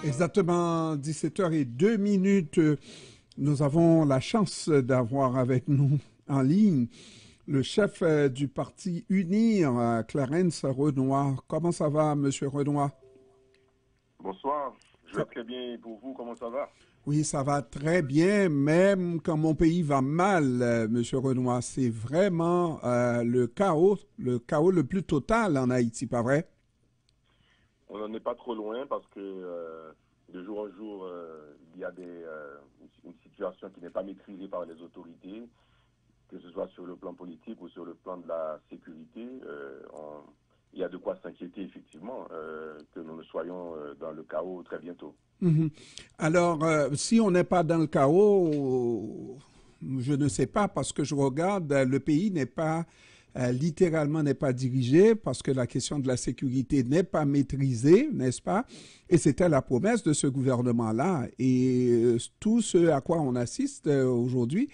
Exactement 17h02. Nous avons la chance d'avoir avec nous en ligne le chef du parti UNIR, Clarence Renoir. Comment ça va, Monsieur Renoir? Bonsoir, je vais très bien et pour vous, comment ça va? Oui, ça va très bien, même quand mon pays va mal, Monsieur Renoir. C'est vraiment le chaos le plus total en Haïti, pas vrai? On n'en est pas trop loin parce que de jour en jour, il y a une situation qui n'est pas maîtrisée par les autorités, que ce soit sur le plan politique ou sur le plan de la sécurité. Il y a de quoi s'inquiéter effectivement que nous ne soyons dans le chaos très bientôt. Mhm. Alors, si on n'est pas dans le chaos, je ne sais pas, parce que je regarde, le pays n'est pas, littéralement n'est pas dirigé, parce que la question de la sécurité n'est pas maîtrisée, n'est-ce pas? Et c'était la promesse de ce gouvernement-là. Et tout ce à quoi on assiste aujourd'hui,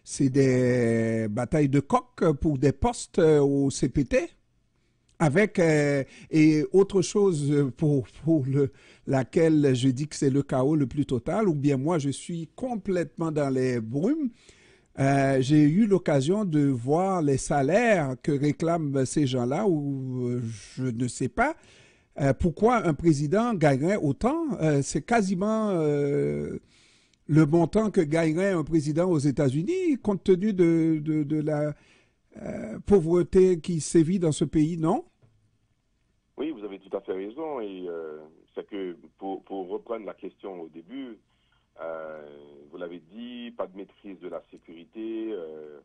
c'est des batailles de coq pour des postes au CPT. Avec et autre chose laquelle je dis que c'est le chaos le plus total, ou bien moi je suis complètement dans les brumes. J'ai eu l'occasion de voir les salaires que réclament ces gens-là, ou je ne sais pas pourquoi un président gagnerait autant. C'est quasiment le montant que gagnerait un président aux États-Unis, compte tenu de la pauvreté qui sévit dans ce pays, non? Oui, vous avez tout à fait raison et c'est que pour reprendre la question au début, vous l'avez dit, pas de maîtrise de la sécurité,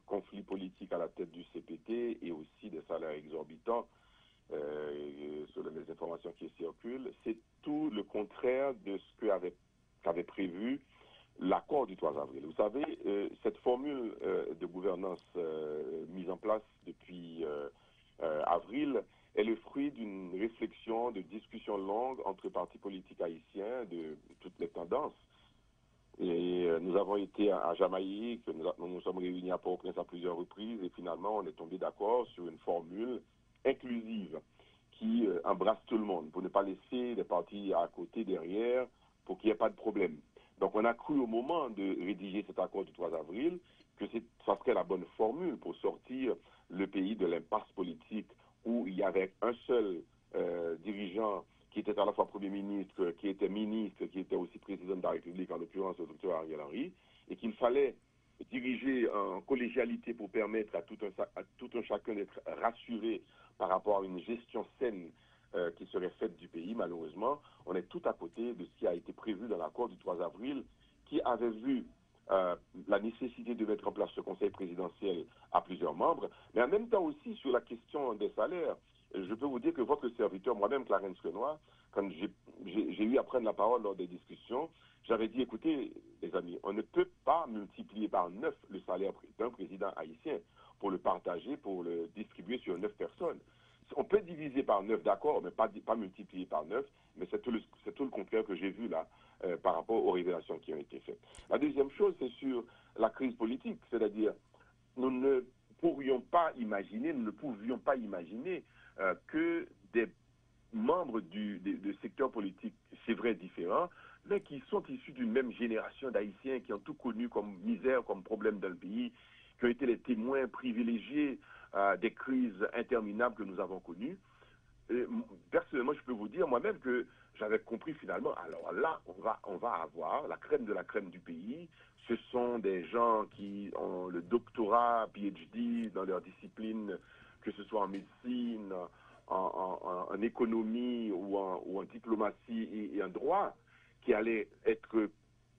conflit politique à la tête du CPT et aussi des salaires exorbitants sur les informations qui circulent. C'est tout le contraire de ce qu'avait prévu l'accord du 3 avril. Vous savez, cette formule de gouvernance mise en place depuis avril est le fruit d'une réflexion, de discussions longues entre partis politiques haïtiens de toutes les tendances. Et nous avons été à Jamaïque, nous nous sommes réunis à Port-au-Prince à plusieurs reprises et finalement on est tombé d'accord sur une formule inclusive qui embrasse tout le monde pour ne pas laisser les partis à côté, derrière, pour qu'il n'y ait pas de problème. Donc on a cru au moment de rédiger cet accord du 3 avril que ça serait la bonne formule pour sortir le pays de l'impasse politique où il y avait un seul dirigeant qui était à la fois Premier ministre, qui était ministre, qui était aussi président de la République, en l'occurrence le docteur Ariel Henry, et qu'il fallait diriger en collégialité pour permettre à tout un chacun d'être rassuré par rapport à une gestion saine qui serait faite du pays. Malheureusement, on est tout à côté de ce qui a été prévu dans l'accord du 3 avril, qui avait vu la nécessité de mettre en place ce conseil présidentiel à plusieurs membres, mais en même temps aussi sur la question des salaires. Je peux vous dire que votre serviteur, moi-même, Clarence Renoir, quand j'ai eu à prendre la parole lors des discussions, j'avais dit, écoutez, les amis, on ne peut pas multiplier par 9 le salaire d'un président haïtien pour le partager, pour le distribuer sur 9 personnes. On peut diviser par 9, d'accord, mais pas multiplier par 9, mais c'est tout le contraire que j'ai vu là par rapport aux révélations qui ont été faites. La deuxième chose, c'est sur la crise politique, c'est-à-dire nous ne pouvions pas imaginer que des membres de secteurs politiques, c'est vrai, différents, mais qui sont issus d'une même génération d'Haïtiens qui ont tout connu comme misère, comme problème dans le pays, qui ont été les témoins privilégiés des crises interminables que nous avons connues. Personnellement, je peux vous dire moi-même que j'avais compris finalement, alors là, on va avoir la crème de la crème du pays. Ce sont des gens qui ont le doctorat, PhD dans leur discipline, que ce soit en médecine, en économie ou en diplomatie et en droit, qui allaient être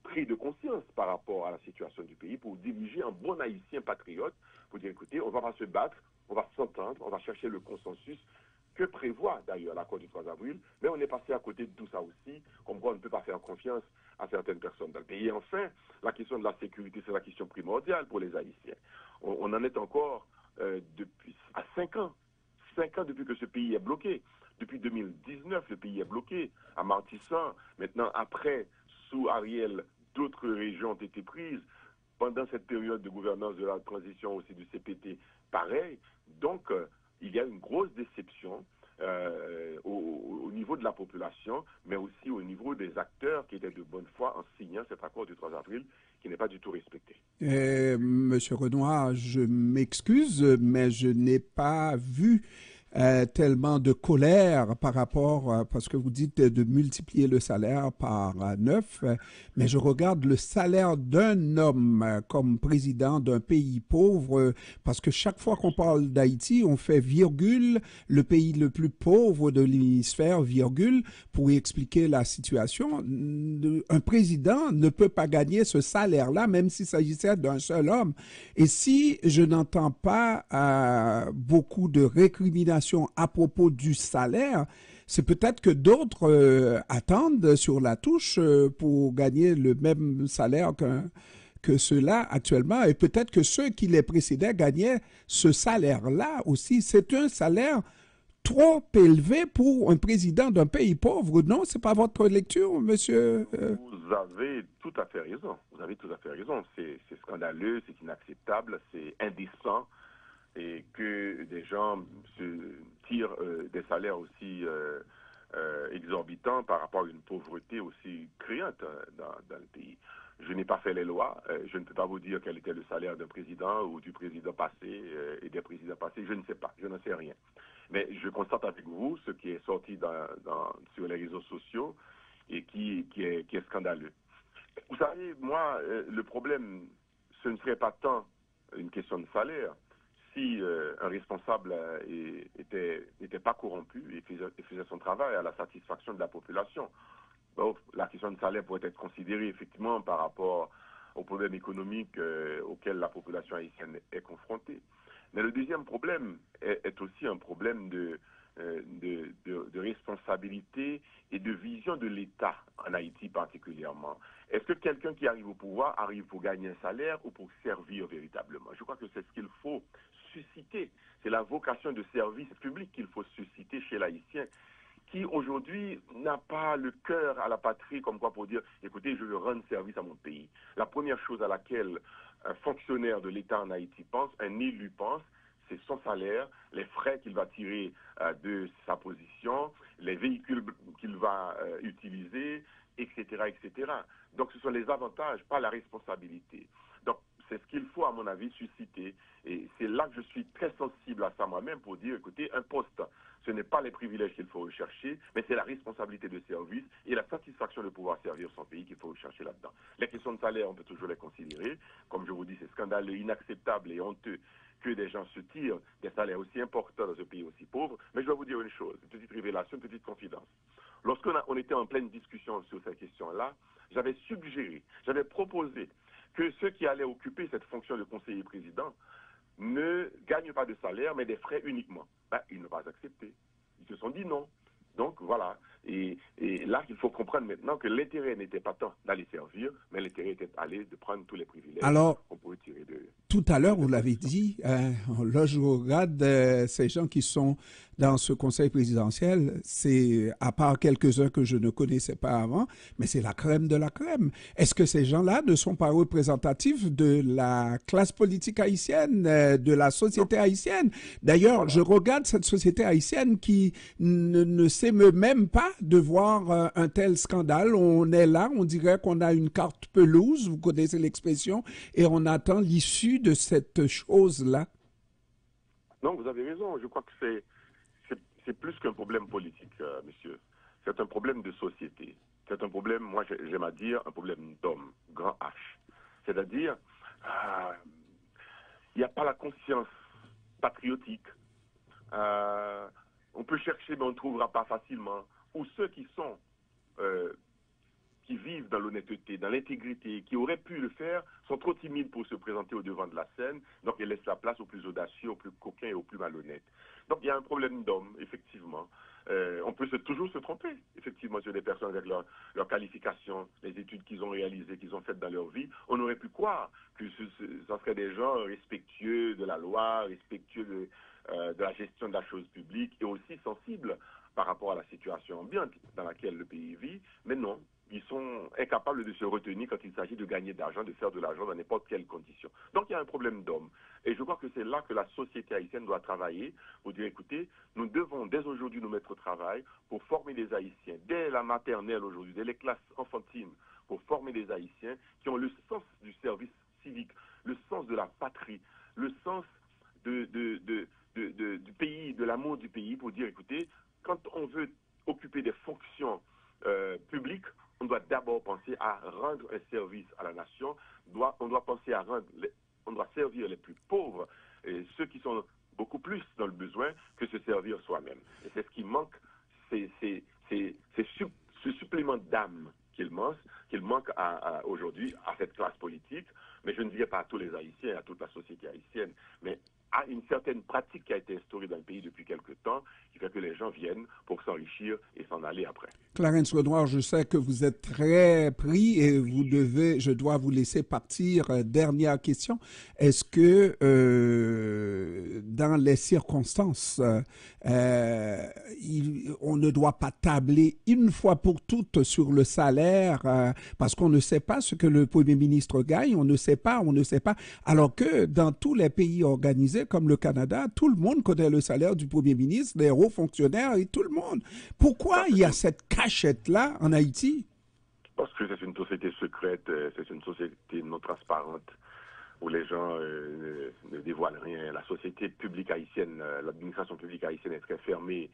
pris de conscience par rapport à la situation du pays pour diriger un bon haïtien patriote, pour dire, écoutez, on va pas se battre, on va s'entendre, on va chercher le consensus que prévoit d'ailleurs l'accord du 3 avril, mais on est passé à côté de tout ça aussi, comme quoi on ne peut pas faire confiance à certaines personnes dans le pays. Et enfin, la question de la sécurité, c'est la question primordiale pour les Haïtiens. On en est encore depuis à 5 ans. 5 ans depuis que ce pays est bloqué. Depuis 2019, le pays est bloqué. À Martissant, maintenant, après, sous Ariel, d'autres régions ont été prises. Pendant cette période de gouvernance de la transition aussi du CPT, pareil. Donc, il y a une grosse déception au niveau de la population, mais aussi au niveau des acteurs qui étaient de bonne foi en signant cet accord du 3 avril qui n'est pas du tout respecté. Monsieur Renoir, je m'excuse, mais je n'ai pas vu tellement de colère par rapport, parce que vous dites de multiplier le salaire par 9, mais je regarde le salaire d'un homme comme président d'un pays pauvre, parce que chaque fois qu'on parle d'Haïti, on fait virgule, le pays le plus pauvre de l'hémisphère, virgule, pour expliquer la situation. Un président ne peut pas gagner ce salaire-là, même s'il s'agissait d'un seul homme. Et si je n'entends pas beaucoup de récriminations à propos du salaire, c'est peut-être que d'autres attendent sur la touche pour gagner le même salaire que ceux-là actuellement. Et peut-être que ceux qui les précédaient gagnaient ce salaire-là aussi. C'est un salaire trop élevé pour un président d'un pays pauvre. Non, c'est pas votre lecture, monsieur? Vous avez tout à fait raison. Vous avez tout à fait raison. C'est scandaleux, c'est inacceptable, c'est indécent. Et que des gens se tirent des salaires aussi exorbitants par rapport à une pauvreté aussi criante dans le pays. Je n'ai pas fait les lois, je ne peux pas vous dire quel était le salaire d'un président ou du président passé et des présidents passés, je ne sais pas, je n'en sais rien. Mais je constate avec vous ce qui est sorti sur les réseaux sociaux et qui est scandaleux. Vous savez, moi, le problème, ce ne serait pas tant une question de salaire. Si un responsable n'était pas corrompu et faisait son travail à la satisfaction de la population, bon, la question de salaire pourrait être considérée effectivement par rapport aux problèmes économiques auxquels la population haïtienne est confrontée. Mais le deuxième problème est aussi un problème de responsabilité et de vision de l'État en Haïti particulièrement. Est-ce que quelqu'un qui arrive au pouvoir arrive pour gagner un salaire ou pour servir véritablement? Je crois que c'est ce qu'il faut susciter. C'est la vocation de service public qu'il faut susciter chez l'Haïtien, qui aujourd'hui n'a pas le cœur à la patrie comme quoi pour dire, écoutez, je veux rendre service à mon pays. La première chose à laquelle un fonctionnaire de l'État en Haïti pense, un élu pense, c'est son salaire, les frais qu'il va tirer de sa position, les véhicules qu'il va utiliser, etc., etc. Donc ce sont les avantages, pas la responsabilité. Donc c'est ce qu'il faut, à mon avis, susciter. Et c'est là que je suis très sensible à ça moi-même pour dire, écoutez, un poste, ce n'est pas les privilèges qu'il faut rechercher, mais c'est la responsabilité de service et la satisfaction de pouvoir servir son pays qu'il faut rechercher là-dedans. Les questions de salaire, on peut toujours les considérer. Comme je vous dis, c'est scandaleux, inacceptable et honteux que des gens se tirent des salaires aussi importants dans un pays aussi pauvre. Mais je dois vous dire une chose, une petite révélation, une petite confidence. Lorsqu'on était en pleine discussion sur cette question-là, j'avais suggéré, j'avais proposé que ceux qui allaient occuper cette fonction de conseiller président ne gagnent pas de salaire, mais des frais uniquement. Ben, ils n'ont pas accepté. Ils se sont dit non. Donc voilà. Et là, il faut comprendre maintenant que l'intérêt n'était pas tant d'aller servir, mais l'intérêt était d'aller de prendre tous les privilèges qu'on pouvait tirer de... Tout à l'heure, vous l'avez dit, là, je regarde ces gens qui sont dans ce conseil présidentiel, c'est, à part quelques-uns que je ne connaissais pas avant, mais c'est la crème de la crème. Est-ce que ces gens-là ne sont pas représentatifs de la classe politique haïtienne, de la société haïtienne? D'ailleurs, je regarde cette société haïtienne qui ne s'émeut même pas de voir un tel scandale. On est là, on dirait qu'on a une carte pelouse, vous connaissez l'expression, et on attend l'issue de cette chose-là. Non, vous avez raison. Je crois que c'est plus qu'un problème politique, monsieur. C'est un problème de société. C'est un problème, moi j'aime à dire, un problème d'homme, grand H. C'est-à-dire, il n'y a pas la conscience patriotique. On peut chercher, mais on ne trouvera pas facilement. Ou ceux qui sont... qui vivent dans l'honnêteté, dans l'intégrité, qui auraient pu le faire, sont trop timides pour se présenter au devant de la scène, donc ils laissent la place aux plus audacieux, aux plus coquins et aux plus malhonnêtes. Donc il y a un problème d'homme, effectivement. On peut toujours se tromper, effectivement, sur des personnes avec leur qualification, les études qu'ils ont réalisées, qu'ils ont faites dans leur vie. On aurait pu croire que ça serait des gens respectueux de la loi, respectueux de la gestion de la chose publique et aussi sensibles par rapport à la situation ambiante dans laquelle le pays vit, mais non. ils sont incapables de se retenir quand il s'agit de gagner de l'argent, de faire de l'argent dans n'importe quelle condition. Donc il y a un problème d'homme. Et je crois que c'est là que la société haïtienne doit travailler pour dire, écoutez, nous devons dès aujourd'hui nous mettre au travail pour former des Haïtiens, dès la maternelle aujourd'hui, dès les classes enfantines, pour former des Haïtiens qui ont le sens du service civique, le sens de la patrie, le sens du pays, de l'amour du pays, pour dire, écoutez, quand on veut occuper des fonctions publiques, on doit d'abord penser à rendre un service à la nation, on doit penser à on doit servir les plus pauvres, et ceux qui sont beaucoup plus dans le besoin que se servir soi-même. Et c'est ce qui manque, c'est ce supplément d'âme qu'il manque aujourd'hui à cette classe politique, mais je ne dirais pas à tous les Haïtiens, à toute la société haïtienne, mais à une certaine pratique qui a été instaurée dans le pays depuis quelque temps, qui fait que les gens viennent pour s'enrichir et s'en aller après. Clarence Renoir, je sais que vous êtes très pris et je dois vous laisser partir. Dernière question. Est-ce que dans les circonstances, on ne doit pas tabler une fois pour toutes sur le salaire parce qu'on ne sait pas ce que le Premier ministre gagne, on ne sait pas. Alors que dans tous les pays organisés comme le Canada, tout le monde connaît le salaire du Premier ministre, les hauts fonctionnaires et tout le monde. Pourquoi il y a cette cachette-là en Haïti? Parce que c'est une société secrète, c'est une société non transparente où les gens ne dévoilent rien. La société publique haïtienne, l'administration publique haïtienne est très fermée.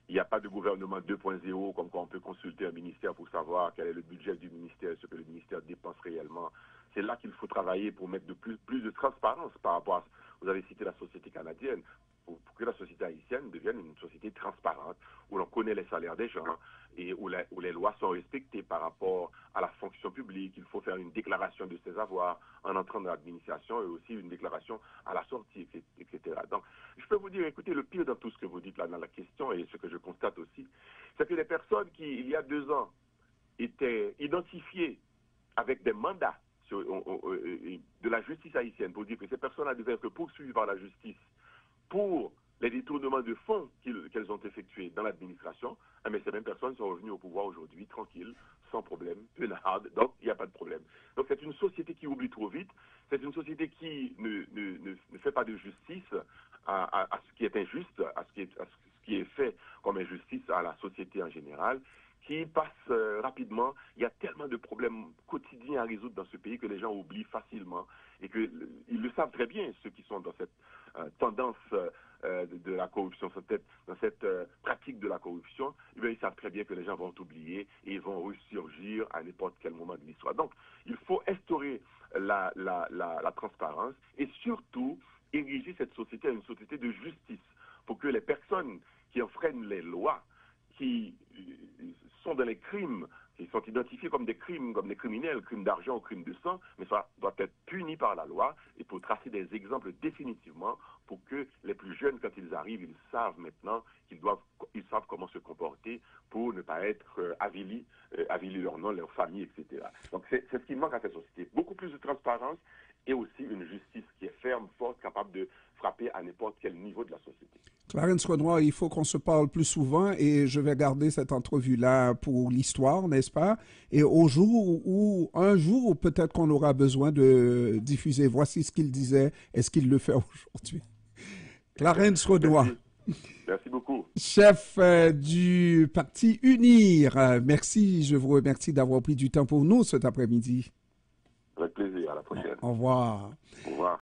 Il n'y a pas de gouvernement 2.0 comme quand on peut consulter un ministère pour savoir quel est le budget du ministère, ce que le ministère dépense réellement. C'est là qu'il faut travailler pour mettre plus de transparence par rapport à, vous avez cité la société canadienne, pour que la société haïtienne devienne une société transparente, où l'on connaît les salaires des gens et où les lois sont respectées par rapport à la fonction publique. Il faut faire une déclaration de ses avoirs en entrant dans l'administration et aussi une déclaration à la sortie, etc. Donc, je peux vous dire, écoutez, le pire dans tout ce que vous dites là dans la question et ce que je constate aussi, c'est que les personnes qui, il y a 2 ans, étaient identifiées avec des mandats de la justice haïtienne pour dire que ces personnes-là devaient être poursuivies par la justice pour les détournements de fonds qu'elles ont effectués dans l'administration, mais ces mêmes personnes sont revenues au pouvoir aujourd'hui, tranquilles, sans problème, peinardes, donc il n'y a pas de problème. Donc c'est une société qui oublie trop vite, c'est une société qui ne fait pas de justice à ce qui est injuste, à ce qui est fait comme injustice à la société en général, qui passe rapidement. Il y a tellement de problèmes quotidiens à résoudre dans ce pays que les gens oublient facilement et qu'ils le savent très bien, ceux qui sont dans cette tendance de la corruption, dans cette pratique de la corruption, ils savent très bien que les gens vont oublier et ils vont ressurgir à n'importe quel moment de l'histoire. Donc, il faut instaurer la transparence et surtout ériger cette société à une société de justice pour que les personnes qui enfreignent les lois, qui sont dans les crimes, qui sont identifiés comme des crimes, comme des criminels, crimes d'argent ou crimes de sang, mais ça doit être puni par la loi et pour tracer des exemples définitivement pour que les plus jeunes, quand ils arrivent, ils savent maintenant ils savent comment se comporter pour ne pas être avilis leur nom, leur famille, etc. Donc c'est ce qui manque à cette société. Beaucoup plus de transparence et aussi une justice qui est ferme, forte, capable de frapper à n'importe quel niveau de la société. Clarence Renoir, il faut qu'on se parle plus souvent et je vais garder cette entrevue-là pour l'histoire, n'est-ce pas? Et un jour, peut-être qu'on aura besoin de diffuser. Voici ce qu'il disait. Est-ce qu'il le fait aujourd'hui? Clarence Renoir. Merci beaucoup. Chef du Parti Unir. Merci, je vous remercie d'avoir pris du temps pour nous cet après-midi. Avec plaisir, à la prochaine. Au revoir. Au revoir.